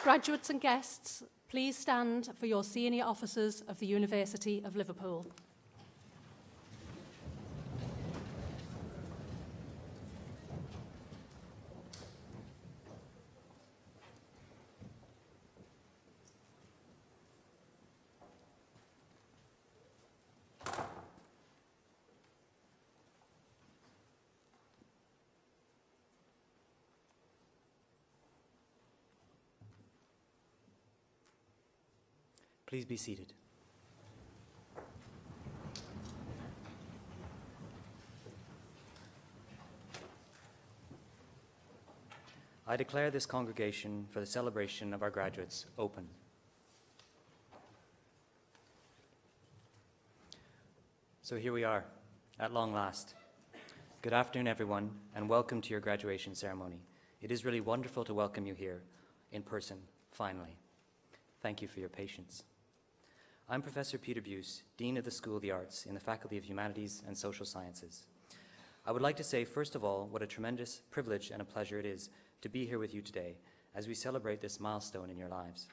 Graduates and guests, please stand for your senior officers of the University of Liverpool. Please be seated. I declare this congregation for the celebration of our graduates open. So here we are, at long last. Good afternoon, everyone, and welcome to your graduation ceremony. It is really wonderful to welcome you here in person, finally. Thank you for your patience. I'm Professor Peter Buse, Dean of the School of the Arts in the Faculty of Humanities and Social Sciences. I would like to say, first of all, what a tremendous privilege and a pleasure it is to be here with you today as we celebrate this milestone in your lives.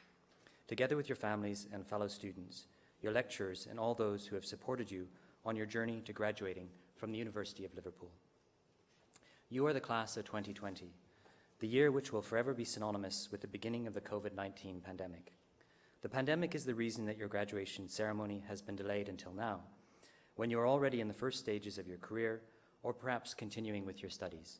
Together with your families and fellow students, your lecturers, and all those who have supported you on your journey to graduating from the University of Liverpool. You are the class of 2020, the year which will forever be synonymous with the beginning of the COVID-19 pandemic. The pandemic is the reason that your graduation ceremony has been delayed until now, when you are already in the first stages of your career or perhaps continuing with your studies.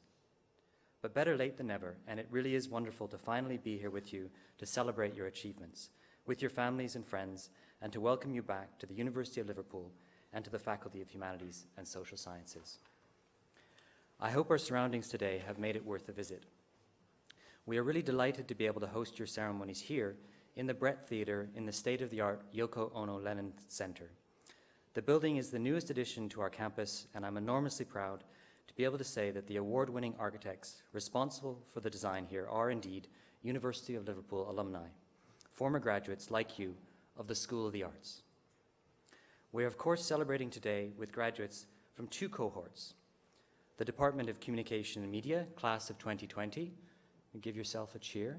But better late than never, and it really is wonderful to finally be here with you to celebrate your achievements, with your families and friends, and to welcome you back to the University of Liverpool and to the Faculty of Humanities and Social Sciences. I hope our surroundings today have made it worth a visit. We are really delighted to be able to host your ceremonies here in the Brett Theatre in the state-of-the-art Yoko Ono Lennon Center. The building is the newest addition to our campus, and I'm enormously proud to be able to say that the award-winning architects responsible for the design here are indeed University of Liverpool alumni, former graduates like you of the School of the Arts. We are of course celebrating today with graduates from two cohorts, the Department of Communication and Media, class of 2020, and give yourself a cheer.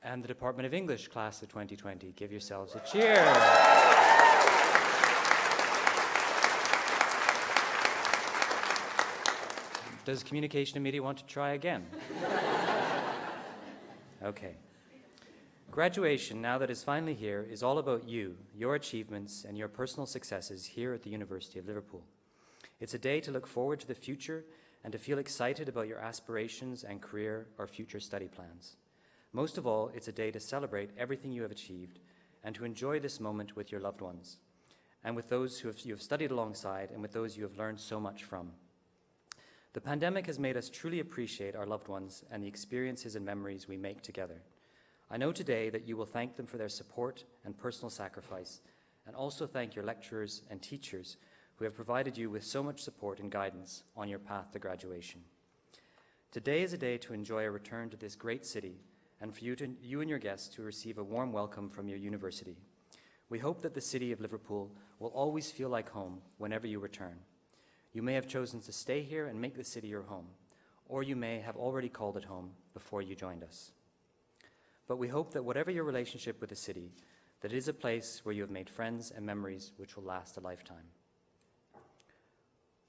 And the Department of English, class of 2020. Give yourselves a cheer. Does Communication and Media want to try again? Okay. Graduation, now that it's finally here, is all about you, your achievements, and your personal successes here at the University of Liverpool. It's a day to look forward to the future and to feel excited about your aspirations and career or future study plans. Most of all, it's a day to celebrate everything you have achieved and to enjoy this moment with your loved ones and with those you have studied alongside and with those you have learned so much from. The pandemic has made us truly appreciate our loved ones and the experiences and memories we make together. I know today that you will thank them for their support and personal sacrifice, and also thank your lecturers and teachers who have provided you with so much support and guidance on your path to graduation. Today is a day to enjoy a return to this great city and for you and your guests to receive a warm welcome from your university. We hope that the city of Liverpool will always feel like home whenever you return. You may have chosen to stay here and make the city your home, or you may have already called it home before you joined us. But we hope that whatever your relationship with the city, that it is a place where you have made friends and memories which will last a lifetime.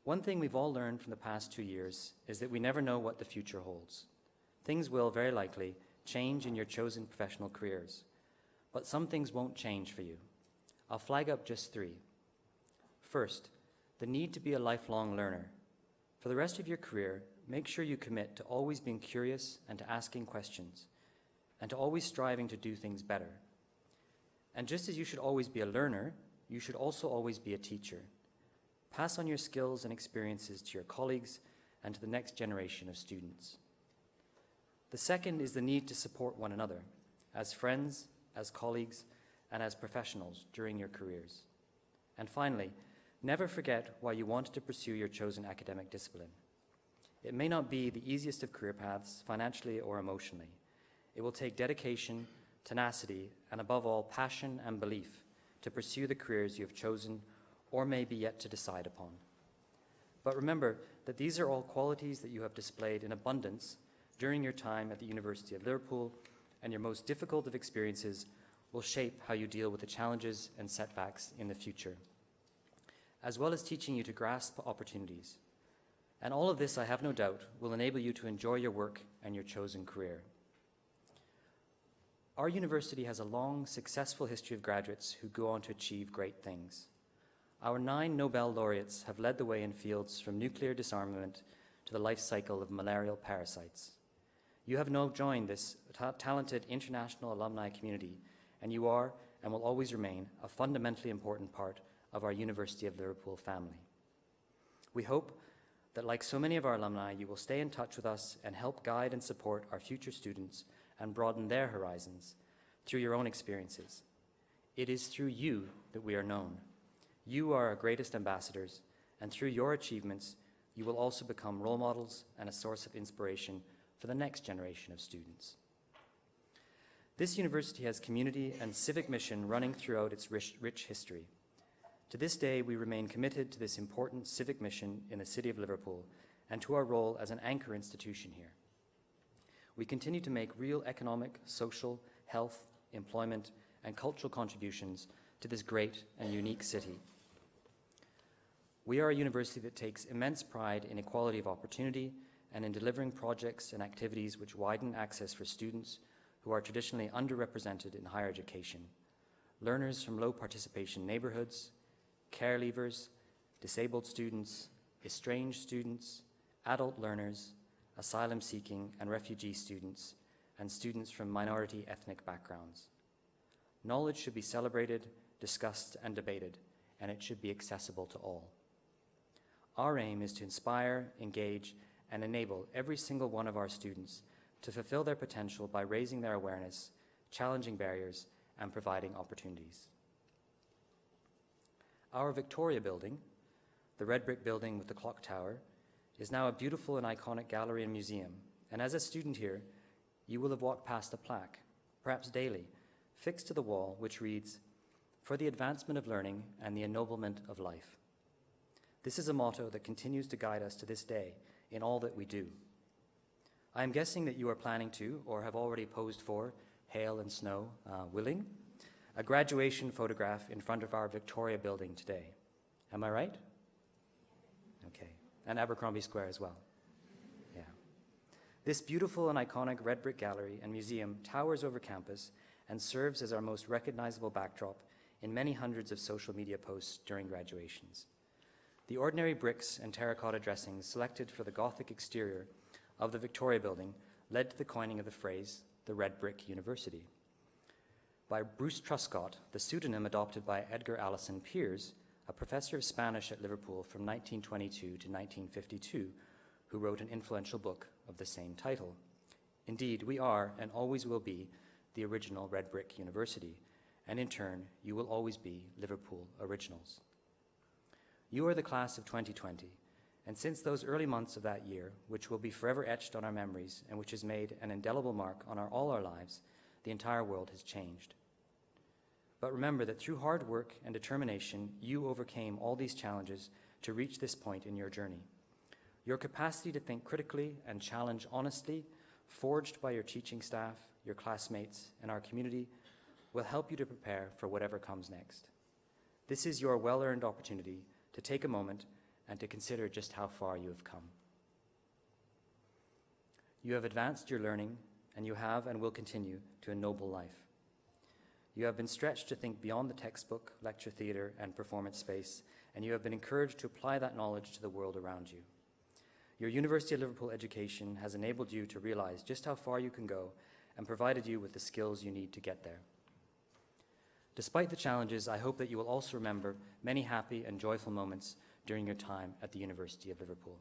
One thing we've all learned from the past 2 years is that we never know what the future holds. Things will very likely change in your chosen professional careers, but some things won't change for you. I'll flag up just 3. First, the need to be a lifelong learner. For the rest of your career, make sure you commit to always being curious and to asking questions, and to always striving to do things better. And just as you should always be a learner, you should also always be a teacher. Pass on your skills and experiences to your colleagues and to the next generation of students. The second is the need to support one another, as friends, as colleagues, and as professionals during your careers. And finally, never forget why you wanted to pursue your chosen academic discipline. It may not be the easiest of career paths, financially or emotionally. It will take dedication, tenacity, and above all, passion and belief to pursue the careers you have chosen or may be yet to decide upon. But remember that these are all qualities that you have displayed in abundance during your time at the University of Liverpool, and your most difficult of experiences will shape how you deal with the challenges and setbacks in the future, as well as teaching you to grasp opportunities. And all of this, I have no doubt, will enable you to enjoy your work and your chosen career. Our university has a long, successful history of graduates who go on to achieve great things. Our 9 Nobel laureates have led the way in fields from nuclear disarmament to the life cycle of malarial parasites. You have now joined this talented international alumni community, and you are and will always remain a fundamentally important part of our University of Liverpool family. We hope that, like so many of our alumni, you will stay in touch with us and help guide and support our future students and broaden their horizons through your own experiences. It is through you that we are known. You are our greatest ambassadors, and through your achievements, you will also become role models and a source of inspiration for the next generation of students. This university has community and civic mission running throughout its rich history. To this day, we remain committed to this important civic mission in the city of Liverpool and to our role as an anchor institution here. We continue to make real economic, social, health, employment, and cultural contributions to this great and unique city. We are a university that takes immense pride in equality of opportunity and in delivering projects and activities which widen access for students who are traditionally underrepresented in higher education, learners from low participation neighbourhoods, care leavers, disabled students, estranged students, adult learners, asylum-seeking and refugee students, and students from minority ethnic backgrounds. Knowledge should be celebrated, discussed, and debated, and it should be accessible to all. Our aim is to inspire, engage, and enable every single one of our students to fulfill their potential by raising their awareness, challenging barriers, and providing opportunities. Our Victoria building, the red brick building with the clock tower, is now a beautiful and iconic gallery and museum, and as a student here, you will have walked past a plaque, perhaps daily, fixed to the wall, which reads, "For the advancement of learning and the ennoblement of life." This is a motto that continues to guide us to this day in all that we do. I am guessing that you are planning to, or have already posed for, hail and snow willing, a graduation photograph in front of our Victoria building today. Am I right? Okay. And Abercrombie Square as well. Yeah. This beautiful and iconic red brick gallery and museum towers over campus and serves as our most recognizable backdrop in many hundreds of social media posts during graduations. The ordinary bricks and terracotta dressings selected for the Gothic exterior of the Victoria building led to the coining of the phrase, the Red Brick University. By Bruce Truscott, the pseudonym adopted by Edgar Allan Peers, a professor of Spanish at Liverpool from 1922 to 1952, who wrote an influential book of the same title. Indeed, we are and always will be the original Red Brick University, and in turn, you will always be Liverpool Originals. You are the class of 2020, and since those early months of that year, which will be forever etched on our memories and which has made an indelible mark on all our lives, the entire world has changed. But remember that through hard work and determination, you overcame all these challenges to reach this point in your journey. Your capacity to think critically and challenge honestly, forged by your teaching staff, your classmates, and our community, will help you to prepare for whatever comes next. This is your well-earned opportunity to take a moment and to consider just how far you have come. You have advanced your learning, and you have and will continue to ennoble life. You have been stretched to think beyond the textbook, lecture theatre, and performance space, and you have been encouraged to apply that knowledge to the world around you. Your University of Liverpool education has enabled you to realize just how far you can go and provided you with the skills you need to get there. Despite the challenges, I hope that you will also remember many happy and joyful moments during your time at the University of Liverpool.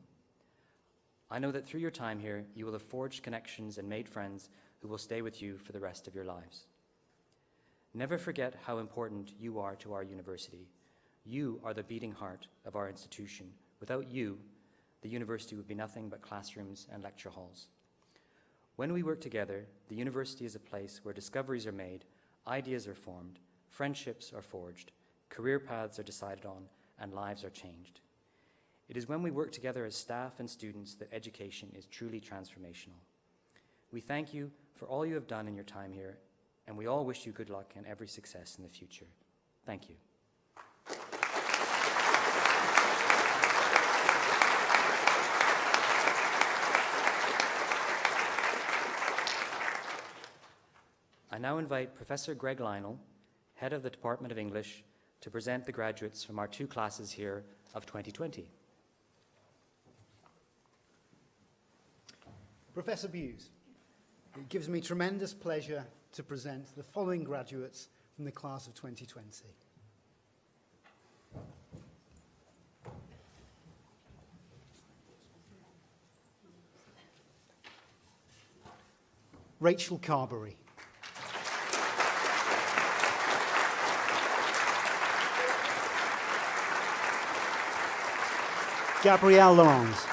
I know that through your time here, you will have forged connections and made friends who will stay with you for the rest of your lives. Never forget how important you are to our university. You are the beating heart of our institution. Without you, the university would be nothing but classrooms and lecture halls. When we work together, the university is a place where discoveries are made, ideas are formed, friendships are forged, career paths are decided on, and lives are changed. It is when we work together as staff and students that education is truly transformational. We thank you for all you have done in your time here, and we all wish you good luck and every success in the future. Thank you. I now invite Professor Greg Lionel, Head of the Department of English, to present the graduates from our two classes here of 2020. Professor Buse, it gives me tremendous pleasure to present the following graduates from the class of 2020. Rachel Carberry. Gabrielle Laurence.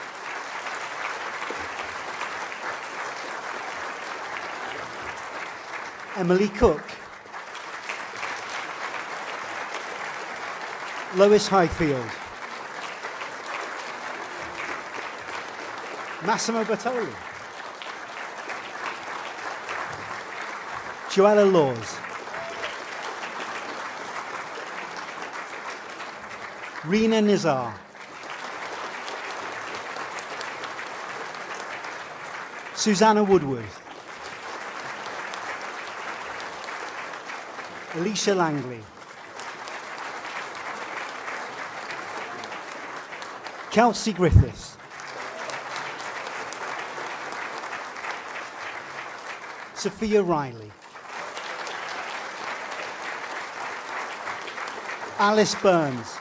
Emily Cook. Lois Highfield. Massimo Bertoli. Joella Laws. Rena Nizar. Susanna Woodward. Alicia Langley. Kelsey Griffiths. Sophia Riley. Alice Burns.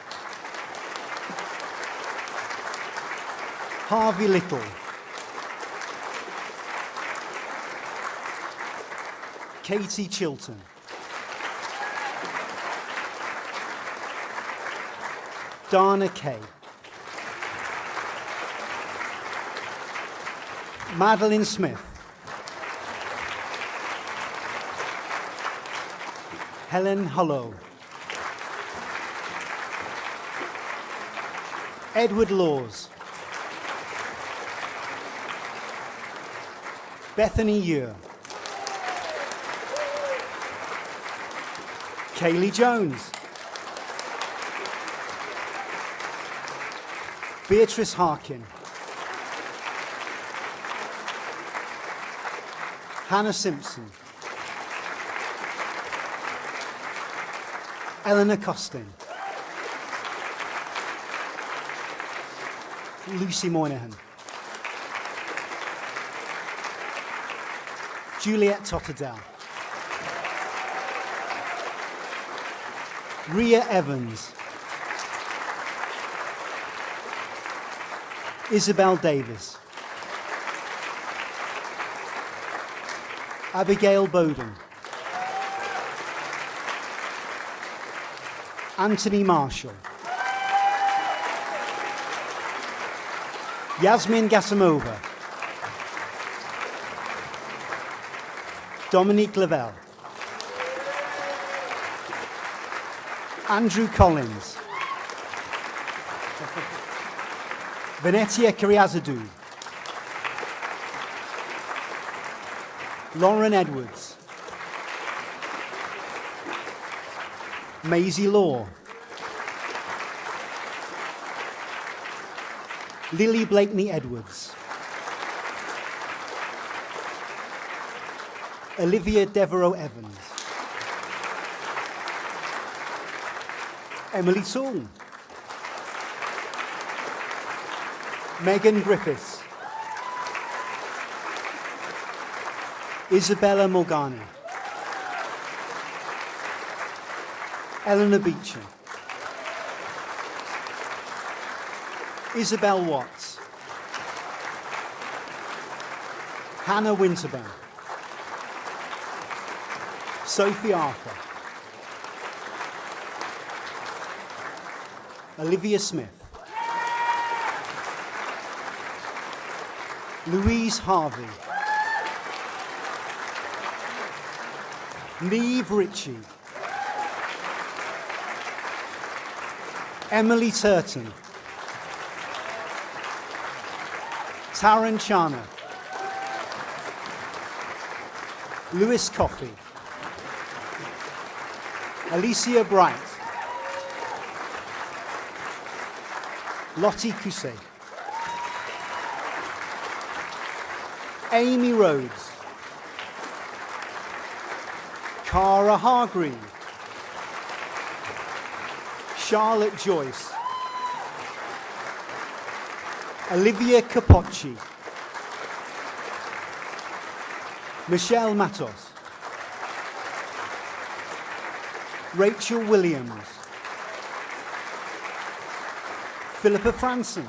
Harvey Little. Katie Chilton. Dana Kay. Madeline Smith. Helen Hollow. Edward Laws. Bethany Ure. Kaylee Jones. Beatrice Harkin. Hannah Simpson. Eleanor Costin. Lucy Moynihan. Juliet Totterdale. Ria Evans. Isabel Davis. Abigail Bowden. Anthony Marshall. Yasmin Gasimova. Dominique Lavelle. Andrew Collins. Venetia Kyriazidou. Lauren Edwards. Maisie Law. Lily Blakeney Edwards. Olivia Devereaux Evans. Emily Toole. Megan Griffiths. Isabella Morgani. Eleanor Beecher. Isabel Watts. Hannah Winterbourne. Sophie Arthur. Olivia Smith. Louise Harvey. Neve Ritchie. Emily Turton, Taran Chana, Lewis Coffey, Alicia Bright, Lottie Cussé, Amy Rhodes, Cara Hargreave, Charlotte Joyce, Olivia Capocci, Michelle Matos, Rachel Williams, Philippa Franson,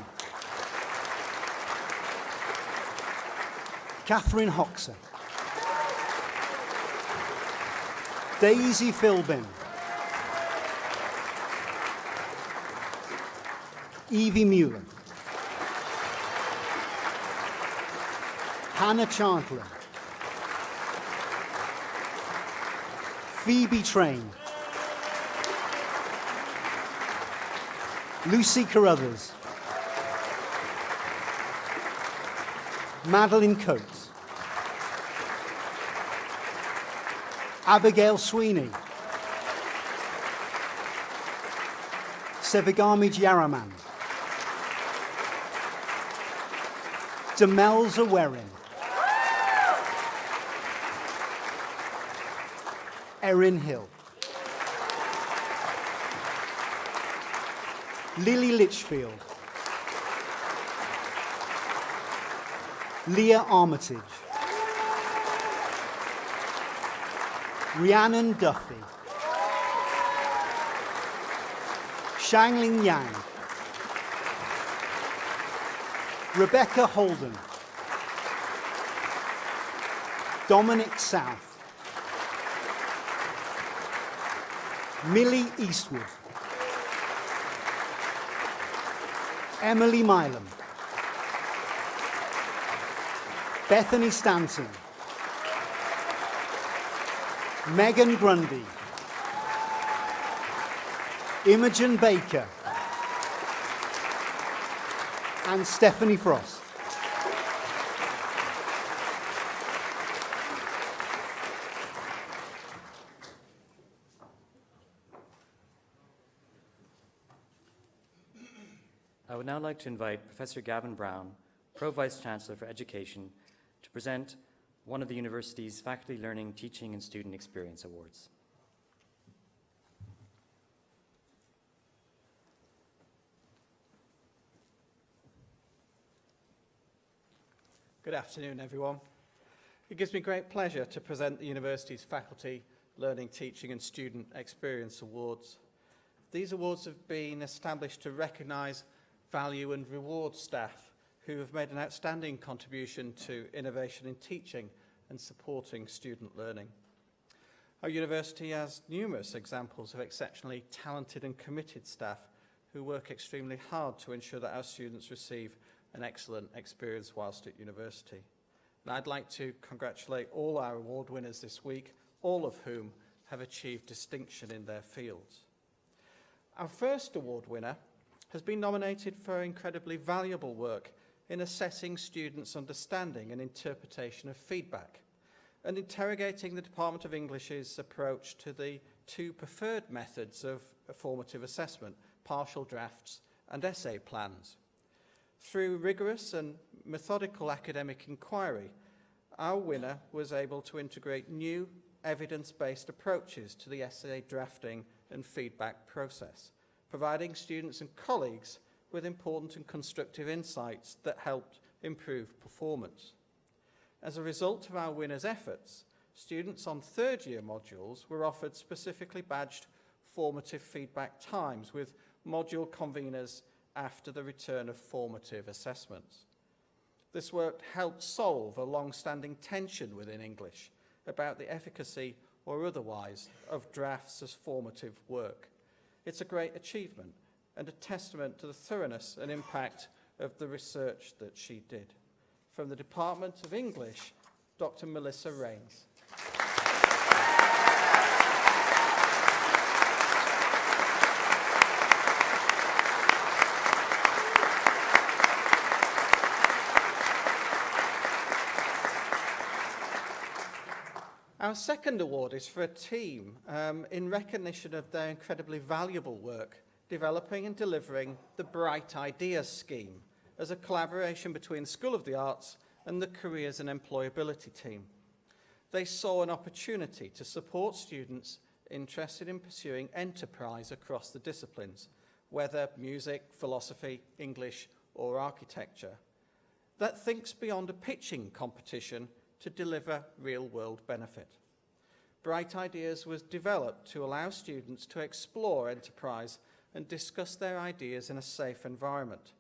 Catherine Hoxer, Daisy Philbin, Evie Mueller, Hannah Chandler, Phoebe Train, Lucy Carruthers, Madeline Coates, Abigail Sweeney, Sevigami Jaraman, Demelza Werin, Erin Hill, Lily Litchfield, Leah Armitage, Rhiannon Duffy, Shangling Yang, Rebecca Holden, Dominic South, Millie Eastwood, Emily Milam, Bethany Stanton, Megan Grundy, Imogen Baker, and Stephanie Frost. I would now like to invite Professor Gavin Brown, Pro-Vice-Chancellor for Education, to present one of the university's Faculty Learning, Teaching and Student Experience Awards. Good afternoon, everyone. It gives me great pleasure to present the university's Faculty Learning, Teaching and Student Experience Awards. These awards have been established to recognise, value and reward staff who have made an outstanding contribution to innovation in teaching and supporting student learning. Our university has numerous examples of exceptionally talented and committed staff who work extremely hard to ensure that our students receive an excellent experience whilst at university. And I'd like to congratulate all our award winners this week, all of whom have achieved distinction in their fields. Our first award winner has been nominated for incredibly valuable work in assessing students' understanding and interpretation of feedback, and interrogating the Department of English's approach to the two preferred methods of formative assessment, partial drafts and essay plans. Through rigorous and methodical academic inquiry, our winner was able to integrate new evidence-based approaches to the essay drafting and feedback process, providing students and colleagues with important and constructive insights that helped improve performance. As a result of our winner's efforts, students on third-year modules were offered specifically badged formative feedback times with module conveners after the return of formative assessments. This work helped solve a long-standing tension within English about the efficacy or otherwise of drafts as formative work. It's a great achievement and a testament to the thoroughness and impact of the research that she did. From the Department of English, Dr. Melissa Rains. Our second award is for a team in recognition of their incredibly valuable work developing and delivering the Bright Ideas Scheme as a collaboration between the School of the Arts and the Careers and Employability team. They saw an opportunity to support students interested in pursuing enterprise across the disciplines, whether music, philosophy, English, or architecture, that thinks beyond a pitching competition to deliver real-world benefit. Bright Ideas was developed to allow students to explore enterprise and discuss their ideas in a safe environment,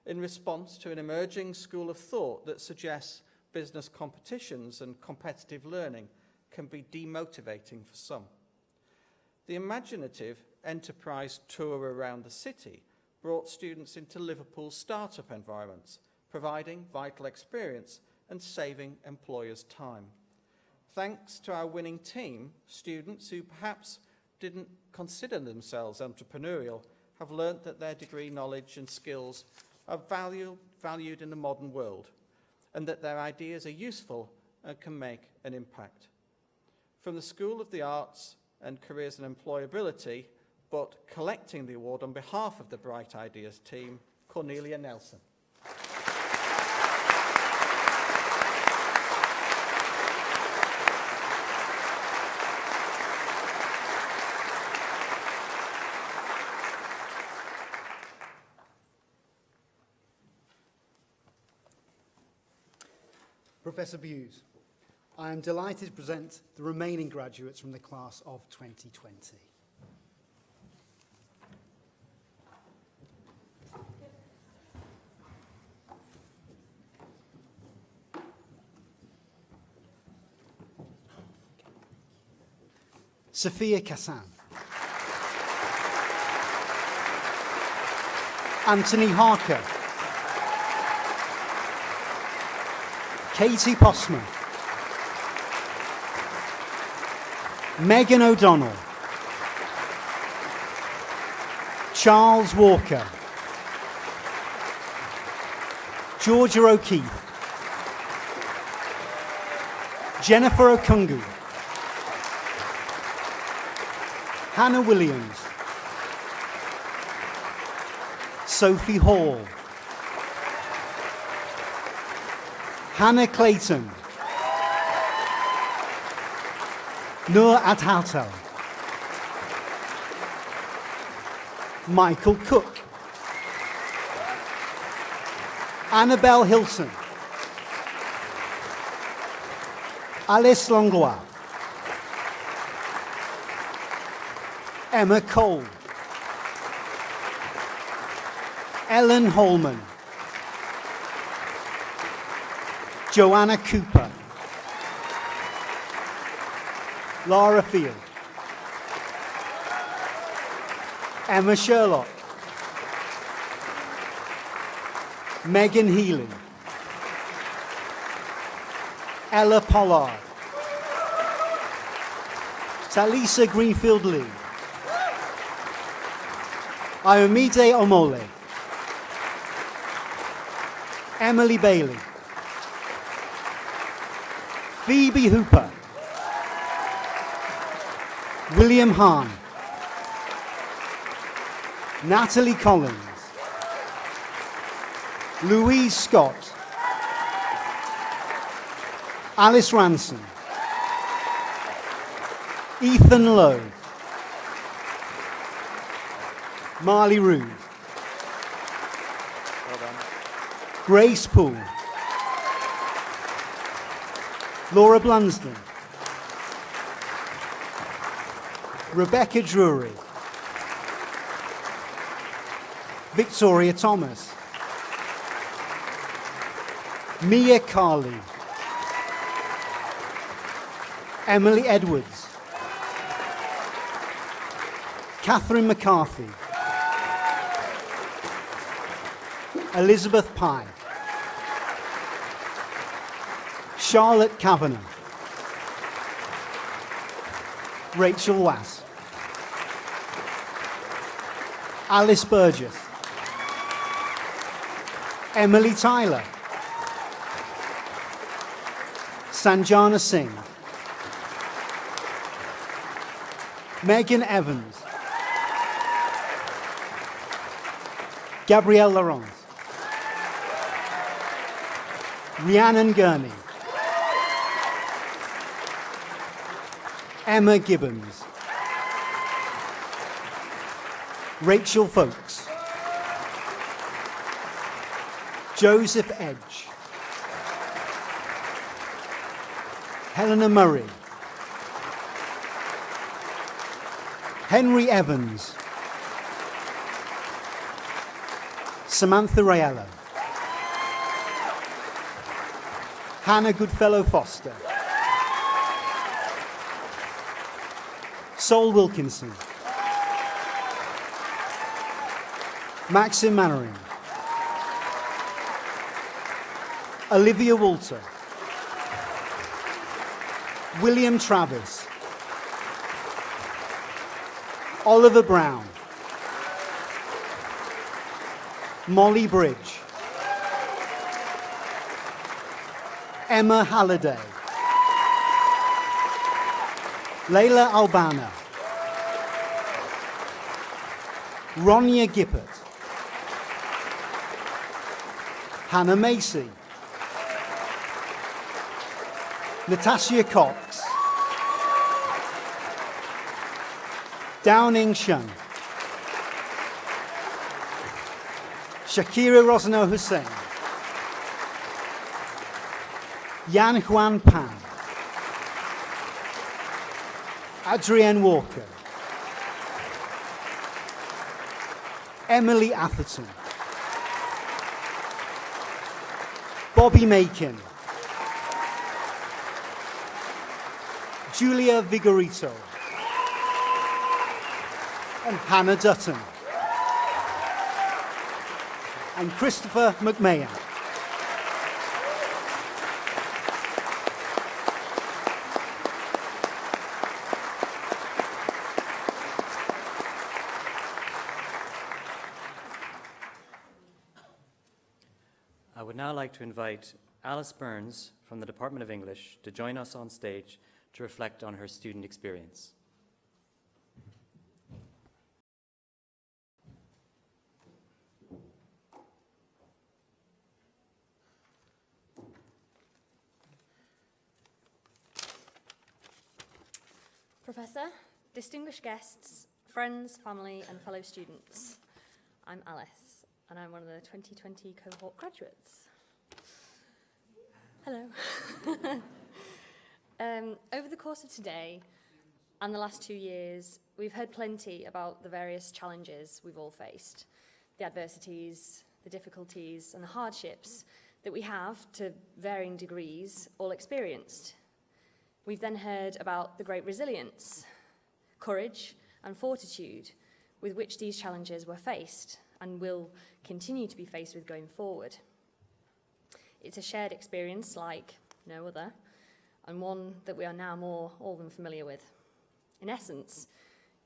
in response to an emerging school of thought that suggests business competitions and competitive learning can be demotivating for some. The imaginative enterprise tour around the city brought students into Liverpool's startup environments, providing vital experience and saving employers time. Thanks to our winning team, students who perhaps didn't consider themselves entrepreneurial have learnt that their degree knowledge and skills are valued in the modern world, and that their ideas are useful and can make an impact. From the School of the Arts and Careers and Employability, but collecting the award on behalf of the Bright Ideas team, Cornelia Nelson. Professor Buse, I am delighted to present the remaining graduates from the class of 2020. Sophia Kassan. Anthony Harker. Katie Postman. Megan O'Donnell. Charles Walker. Georgia O'Keefe. Jennifer Okungu. Hannah Williams. Sophie Hall. Hannah Clayton. Noor Adhaltel. Michael Cook. Annabelle Hilton. Alice Langlois. Emma Cole. Ellen Holman. Joanna Cooper. Lara Field. Emma Sherlock. Megan Healy. Ella Pollard. Talisa Greenfield-Lee. Ayomide Omole. Emily Bailey. Phoebe Hooper. William Hahn. Natalie Collins. Louise Scott. Alice Ranson. Ethan Lowe. Marley Rood. Well done. Grace Poole. Laura Blunsden. Rebecca Drury. Victoria Thomas. Mia Carley. Emily Edwards. Catherine McCarthy. Elizabeth Pye. Charlotte Kavanagh. Rachel Wass. Alice Burgess. Emily Tyler. Sanjana Singh. Megan Evans. Gabrielle Laurent. Rhiannon Gurney. Emma Gibbons. Rachel Folkes. Joseph Edge. Helena Murray. Henry Evans. Samantha Rayella. Hannah Goodfellow Foster. Sol Wilkinson. Maxim Mannering. Olivia Walter. William Travis. Oliver Brown. Molly Bridge. Emma Halliday. Layla Albana. Ronya Gippert. Hannah Macy. Natasha Cox. Downing Shun. Shakira Rosano Hussein. Yan Juan Pan. Adrienne Walker. Emily Atherton. Bobby Makin. Julia Vigorito. And Hannah Dutton. And Christopher McMahon. I would now like to invite Alice Burns from the Department of English to join us on stage to reflect on her student experience. Professor, distinguished guests, friends, family and fellow students, I'm Alice and I'm one of the 2020 cohort graduates. Hello. Over the course of today and the last 2 years, we've heard plenty about the various challenges we've all faced, the adversities, the difficulties and the hardships that we have, to varying degrees, all experienced. We've then heard about the great resilience, courage and fortitude with which these challenges were faced and will continue to be faced with going forward. It's a shared experience like no other, and one that we are now more all than familiar with. In essence,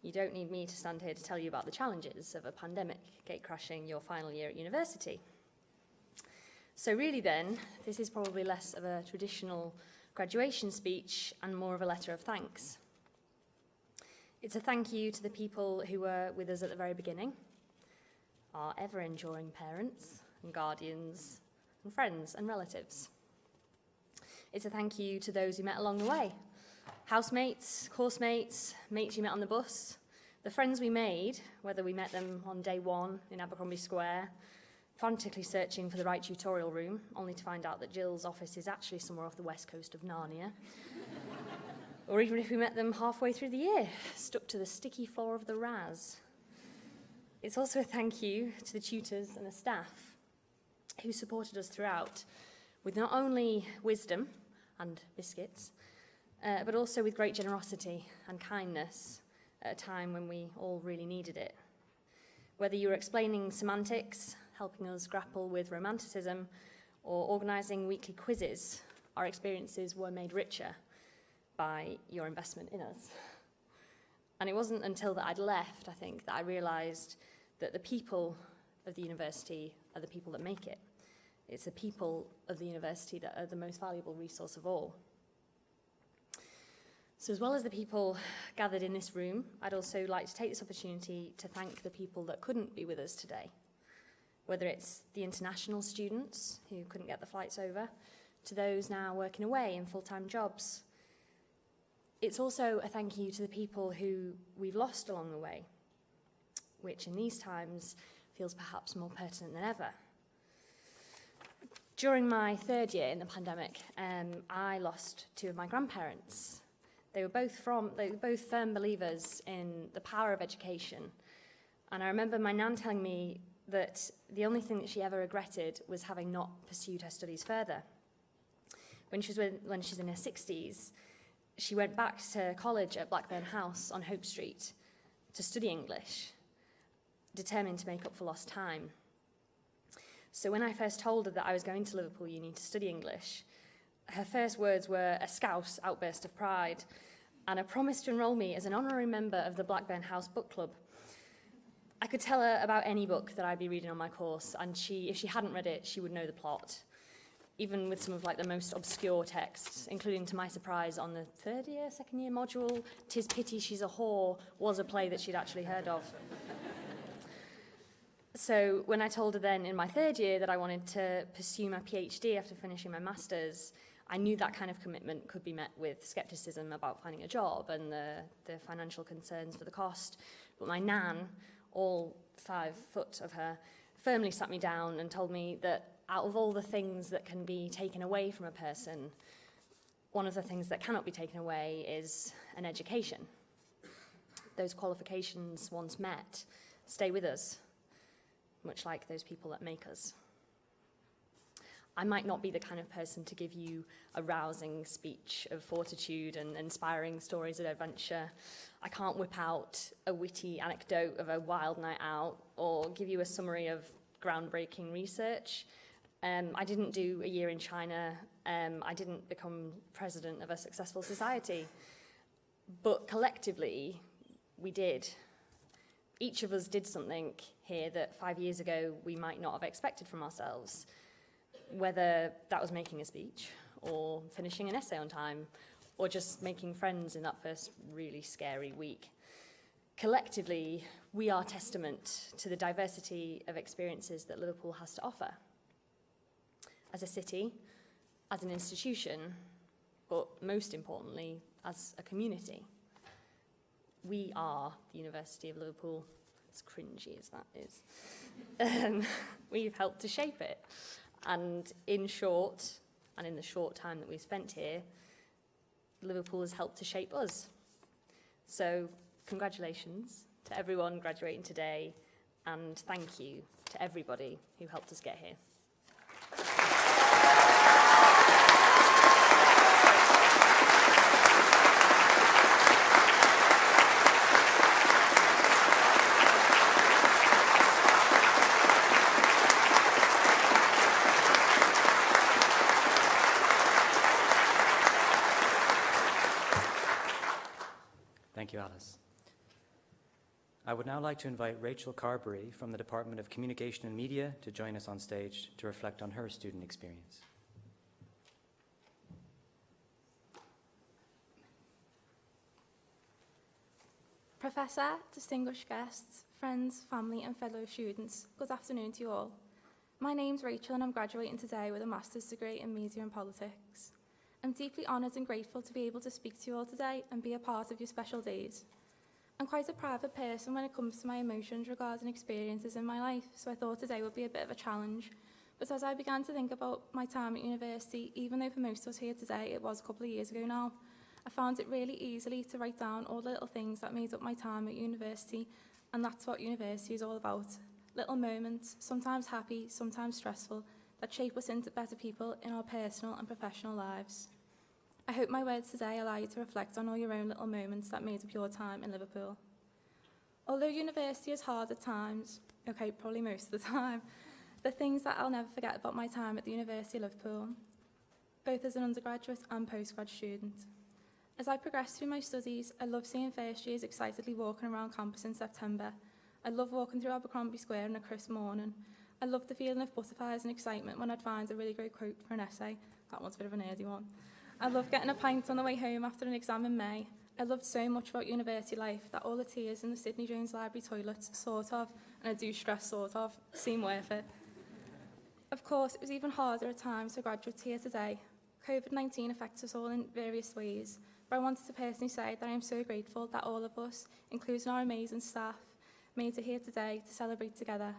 you don't need me to stand here to tell you about the challenges of a pandemic gate-crashing your final year at university. So really then, this is probably less of a traditional graduation speech and more of a letter of thanks. It's a thank you to the people who were with us at the very beginning, our ever-enduring parents and guardians and friends and relatives. It's a thank you to those who met along the way, housemates, coursemates, mates you met on the bus, the friends we made, whether we met them on day one in Abercrombie Square, frantically searching for the right tutorial room, only to find out that Jill's office is actually somewhere off the west coast of Narnia. Or even if we met them halfway through the year, stuck to the sticky floor of the RAS. It's also a thank you to the tutors and the staff who supported us throughout with not only wisdom and biscuits, but also with great generosity and kindness at a time when we all really needed it. Whether you were explaining semantics, helping us grapple with romanticism, or organising weekly quizzes, our experiences were made richer by your investment in us. And it wasn't until that I'd left, I think, that I realised that the people of the university are the people that make it. It's the people of the university that are the most valuable resource of all. So as well as the people gathered in this room, I'd also like to take this opportunity to thank the people that couldn't be with us today, whether it's the international students who couldn't get the flights over, to those now working away in full-time jobs. It's also a thank you to the people who we've lost along the way, which in these times feels perhaps more pertinent than ever. During my third year in the pandemic, I lost two of my grandparents. They were both firm believers in the power of education. And I remember my nan telling me that the only thing that she ever regretted was having not pursued her studies further. When she's in her 60s, she went back to college at Blackburn House on Hope Street to study English, determined to make up for lost time. So when I first told her that I was going to Liverpool Uni to study English, her first words were a scout outburst of pride and a promise to enrol me as an honorary member of the Blackburn House Book Club. I could tell her about any book that I'd be reading on my course, and if she hadn't read it, she would know the plot, even with some of the most obscure texts, including, to my surprise, on the second year module, "'Tis Pity She's a Whore" was a play that she'd actually heard of. So when I told her then in my third year that I wanted to pursue my PhD after finishing my master's, I knew that kind of commitment could be met with scepticism about finding a job and the financial concerns for the cost. But my nan, all 5 foot of her, firmly sat me down and told me that out of all the things that can be taken away from a person, one of the things that cannot be taken away is an education. Those qualifications, once met, stay with us, much like those people that make us. I might not be the kind of person to give you a rousing speech of fortitude and inspiring stories of adventure. I can't whip out a witty anecdote of a wild night out or give you a summary of groundbreaking research. I didn't do a year in China. I didn't become president of a successful society. But collectively, we did. Each of us did something here that 5 years ago we might not have expected from ourselves. Whether that was making a speech, or finishing an essay on time, or just making friends in that first really scary week. Collectively, we are testament to the diversity of experiences that Liverpool has to offer. As a city, as an institution, but most importantly, as a community. We are the University of Liverpool, as cringy as that is. We've helped to shape it. And in short, and in the short time that we've spent here, Liverpool has helped to shape us. So congratulations to everyone graduating today, and thank you to everybody who helped us get here. Thank you, Alice. I would now like to invite Rachel Carberry from the Department of Communication and Media to join us on stage to reflect on her student experience. Professor, distinguished guests, friends, family and fellow students, good afternoon to you all. My name's Rachel and I'm graduating today with a master's degree in media and politics. I'm deeply honoured and grateful to be able to speak to you all today and be a part of your special days. I'm quite a private person when it comes to my emotions regarding experiences in my life, so I thought today would be a bit of a challenge. But as I began to think about my time at university, even though for most of us here today it was a couple of years ago now, I found it really easily to write down all the little things that made up my time at university, and that's what university is all about. Little moments, sometimes happy, sometimes stressful, that shape us into better people in our personal and professional lives. I hope my words today allow you to reflect on all your own little moments that made up your time in Liverpool. Although university is hard at times, okay, probably most of the time, the things that I'll never forget about my time at the University of Liverpool, both as an undergraduate and postgrad student. As I progressed through my studies, I love seeing first years excitedly walking around campus in September. I love walking through Abercrombie Square on a crisp morning. I loved the feeling of butterflies and excitement when I'd find a really great quote for an essay. That one's a bit of a nerdy one. I loved getting a pint on the way home after an exam in May. I loved so much about university life that all the tears in the Sydney Jones Library toilets, sort of, and I do stress sort of, seem worth it. Of course, it was even harder at times for graduates here today. COVID-19 affects us all in various ways, but I wanted to personally say that I am so grateful that all of us, including our amazing staff, made it here today to celebrate together.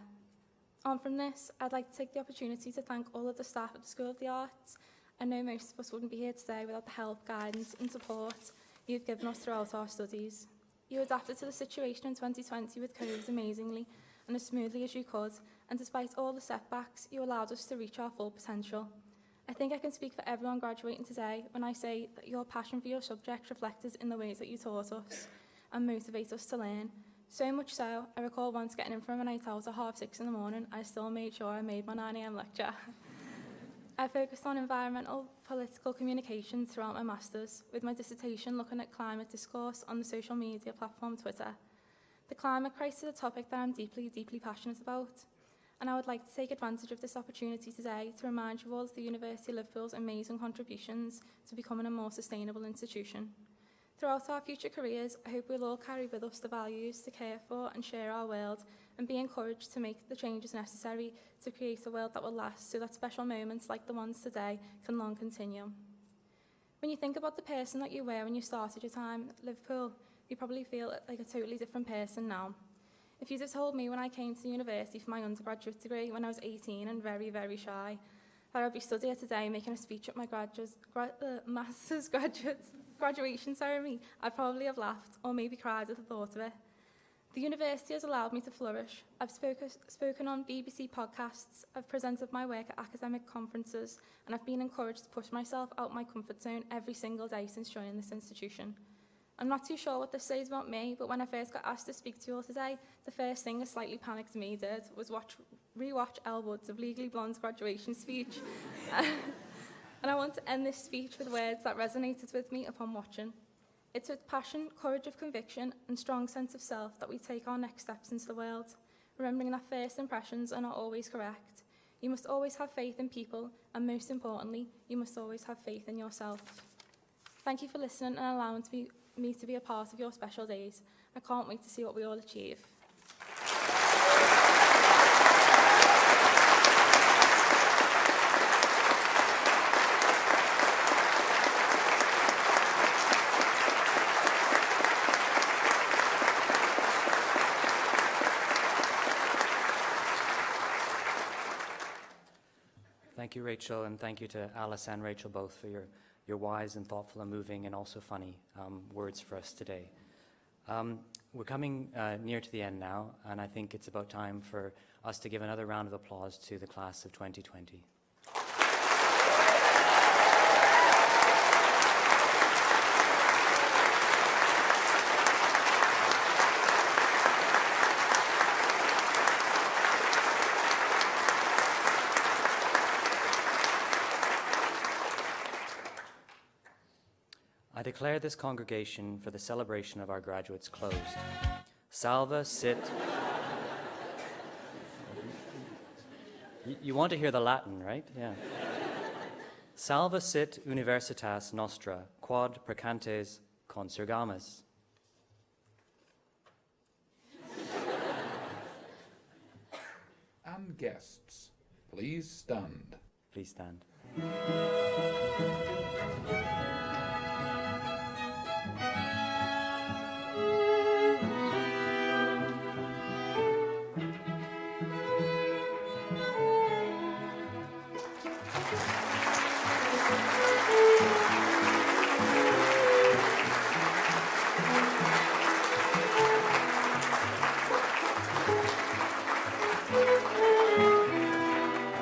On from this, I'd like to take the opportunity to thank all of the staff at the School of the Arts. I know most of us wouldn't be here today without the help, guidance and support you've given us throughout our studies. You adapted to the situation in 2020 with COVID amazingly and as smoothly as you could, and despite all the setbacks, you allowed us to reach our full potential. I think I can speak for everyone graduating today when I say that your passion for your subject reflected in the ways that you taught us and motivate us to learn. So much so, I recall once getting in from a night out at 6:30 in the morning, I still made sure I made my 9 AM lecture. I focused on environmental political communication throughout my Masters, with my dissertation looking at climate discourse on the social media platform Twitter. The climate crisis is a topic that I'm deeply, deeply passionate about, and I would like to take advantage of this opportunity today to remind you all of the University of Liverpool's amazing contributions to becoming a more sustainable institution. Throughout our future careers, I hope we'll all carry with us the values to care for and share our world and be encouraged to make the changes necessary to create a world that will last so that special moments like the ones today can long continue. When you think about the person that you were when you started your time at Liverpool, you probably feel like a totally different person now. If you'd have told me when I came to university for my undergraduate degree when I was 18 and very, very shy, that I'd be stood here today making a speech at my master's graduation ceremony, I'd probably have laughed or maybe cried at the thought of it. The university has allowed me to flourish. I've spoken on BBC podcasts, I've presented my work at academic conferences, and I've been encouraged to push myself out my comfort zone every single day since joining this institution. I'm not too sure what this says about me, but when I first got asked to speak to you all today, the first thing a slightly panicked me did was rewatch Elle Wood's of Legally Blonde's graduation speech. And I want to end this speech with words that resonated with me upon watching. It's with passion, courage of conviction, and strong sense of self that we take our next steps into the world, remembering that first impressions are not always correct. You must always have faith in people, and most importantly, you must always have faith in yourself. Thank you for listening and allowing me to be a part of your special days. I can't wait to see what we all achieve. Thank you, Rachel, and thank you to Alice and Rachel both for your wise and thoughtful and moving and also funny words for us today. We're coming near to the end now, and I think it's about time for us to give another round of applause to the class of 2020. I declare this congregation for the celebration of our graduates closed. Salve sit. You want to hear the Latin, right? Yeah. Salve sit universitas nostra, quod precantes consurgamus. And guests, please stand. Please stand.